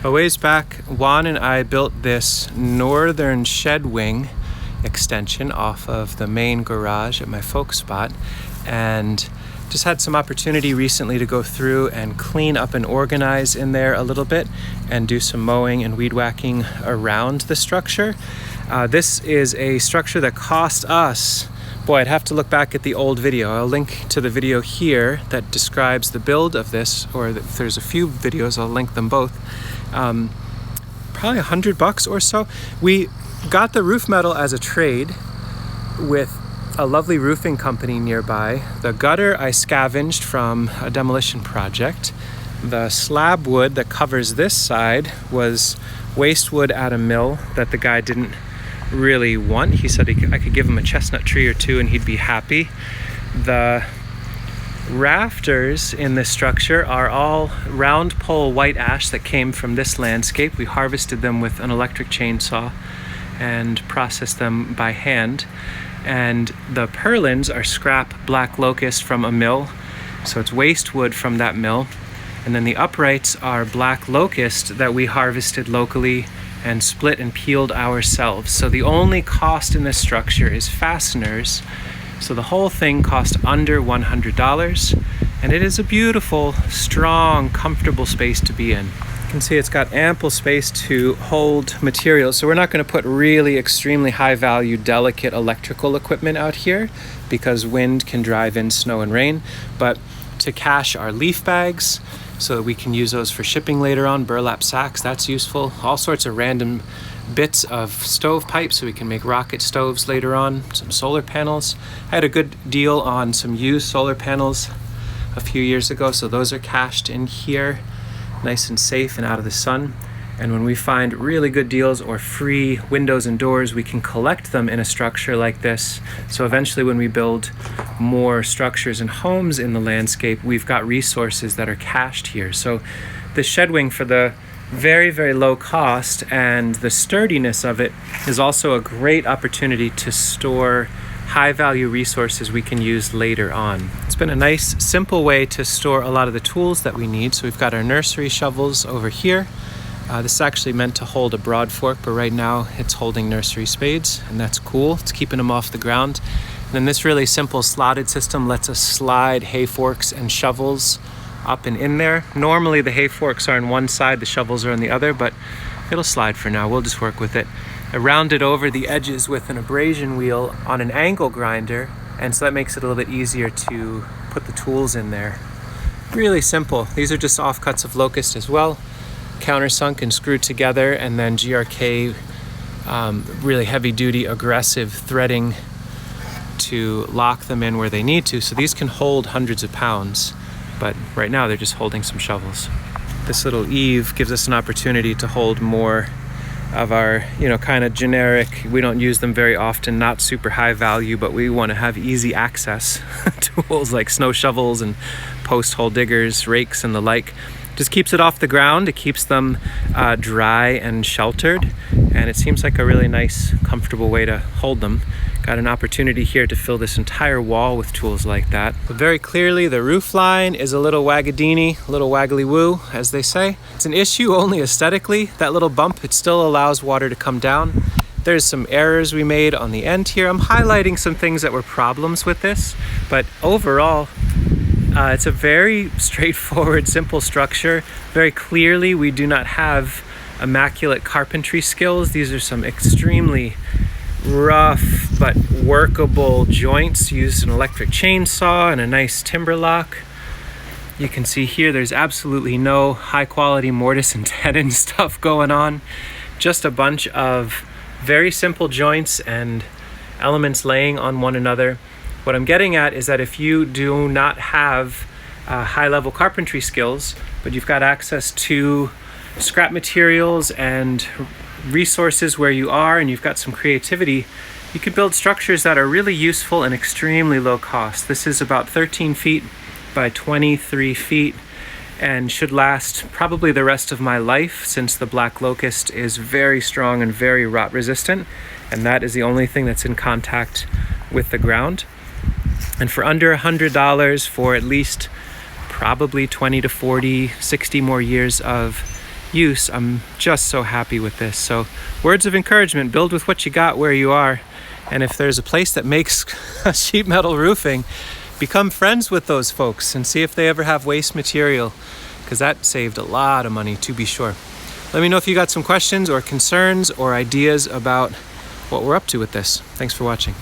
A ways back, Juan and I built this northern shed wing extension off of the main garage at my folk spot, and just had some opportunity recently to go through and clean up and organize in there a little bit and do some mowing and weed whacking around the structure. This is a structure that cost us, boy, I'd have to look back at the old video. I'll link to the video here that describes the build of this, or if there's a few videos, I'll link them both. Probably $100 or so. We got the roof metal as a trade with a lovely roofing company nearby. The gutter I scavenged from a demolition project. The slab wood that covers this side was waste wood at a mill that the guy didn't really want. He said I could give him a chestnut tree or two and he'd be happy. The rafters in this structure are all round pole white ash that came from this landscape. We harvested them with an electric chainsaw and processed them by hand. And the purlins are scrap black locust from a mill, so it's waste wood from that mill. And then the uprights are black locust that we harvested locally and split and peeled ourselves. So the only cost in this structure is fasteners. So the whole thing cost under $100, and it is a beautiful, strong, comfortable space to be in. You can see it's got ample space to hold materials. So we're not going to put really extremely high value, delicate electrical equipment out here because wind can drive in snow and rain, but to cache our leaf bags so that we can use those for shipping later on, burlap sacks, that's useful. All sorts of random bits of stovepipe so we can make rocket stoves later on, some solar panels. I had a good deal on some used solar panels a few years ago, so those are cached in here, nice and safe and out of the sun. And when we find really good deals or free windows and doors, we can collect them in a structure like this. So eventually when we build more structures and homes in the landscape, we've got resources that are cached here. So the shed wing, for the very, very low cost and the sturdiness of it, is also a great opportunity to store high value resources we can use later on. It's been a nice, simple way to store a lot of the tools that we need. So we've got our nursery shovels over here. This is actually meant to hold a broad fork, but right now it's holding nursery spades, and that's cool. It's keeping them off the ground. And then this really simple slotted system lets us slide hay forks and shovels up and in there. Normally the hay forks are on one side, the shovels are on the other, but it'll slide for now. We'll just work with it. I rounded over the edges with an abrasion wheel on an angle grinder, and so that makes it a little bit easier to put the tools in there. Really simple. These are just offcuts of locust as well, countersunk and screwed together, and then GRK, really heavy duty aggressive threading to lock them in where they need to. So these can hold hundreds of pounds, but right now they're just holding some shovels. This little eave gives us an opportunity to hold more of our, kind of generic, we don't use them very often, not super high value, but we want to have easy access tools like snow shovels and post hole diggers, rakes and the like. Just keeps it off the ground. It keeps them dry and sheltered, and it seems like a really nice, comfortable way to hold them. Got an opportunity here to fill this entire wall with tools like that. But very clearly, the roof line is a little wagadini, a little waggly woo, as they say. It's an issue only aesthetically. That little bump, it still allows water to come down. There's some errors we made on the end here. I'm highlighting some things that were problems with this, but overall, it's a very straightforward, simple structure. Very clearly, we do not have immaculate carpentry skills. These are some extremely rough but workable joints. Used an electric chainsaw and a nice timber lock. You can see here there's absolutely no high quality mortise and tenon stuff going on. Just a bunch of very simple joints and elements laying on one another. What I'm getting at is that if you do not have high-level carpentry skills, but you've got access to scrap materials and resources where you are, and you've got some creativity, you can build structures that are really useful and extremely low cost. This is about 13 feet by 23 feet and should last probably the rest of my life, since the black locust is very strong and very rot resistant, and that is the only thing that's in contact with the ground. And for under $100, for at least probably 20 to 40, 60 more years of use, I'm just so happy with this. So words of encouragement: build with what you got where you are. And if there's a place that makes sheet metal roofing, become friends with those folks and see if they ever have waste material, because that saved a lot of money, to be sure. Let me know if you got some questions or concerns or ideas about what we're up to with this. Thanks for watching.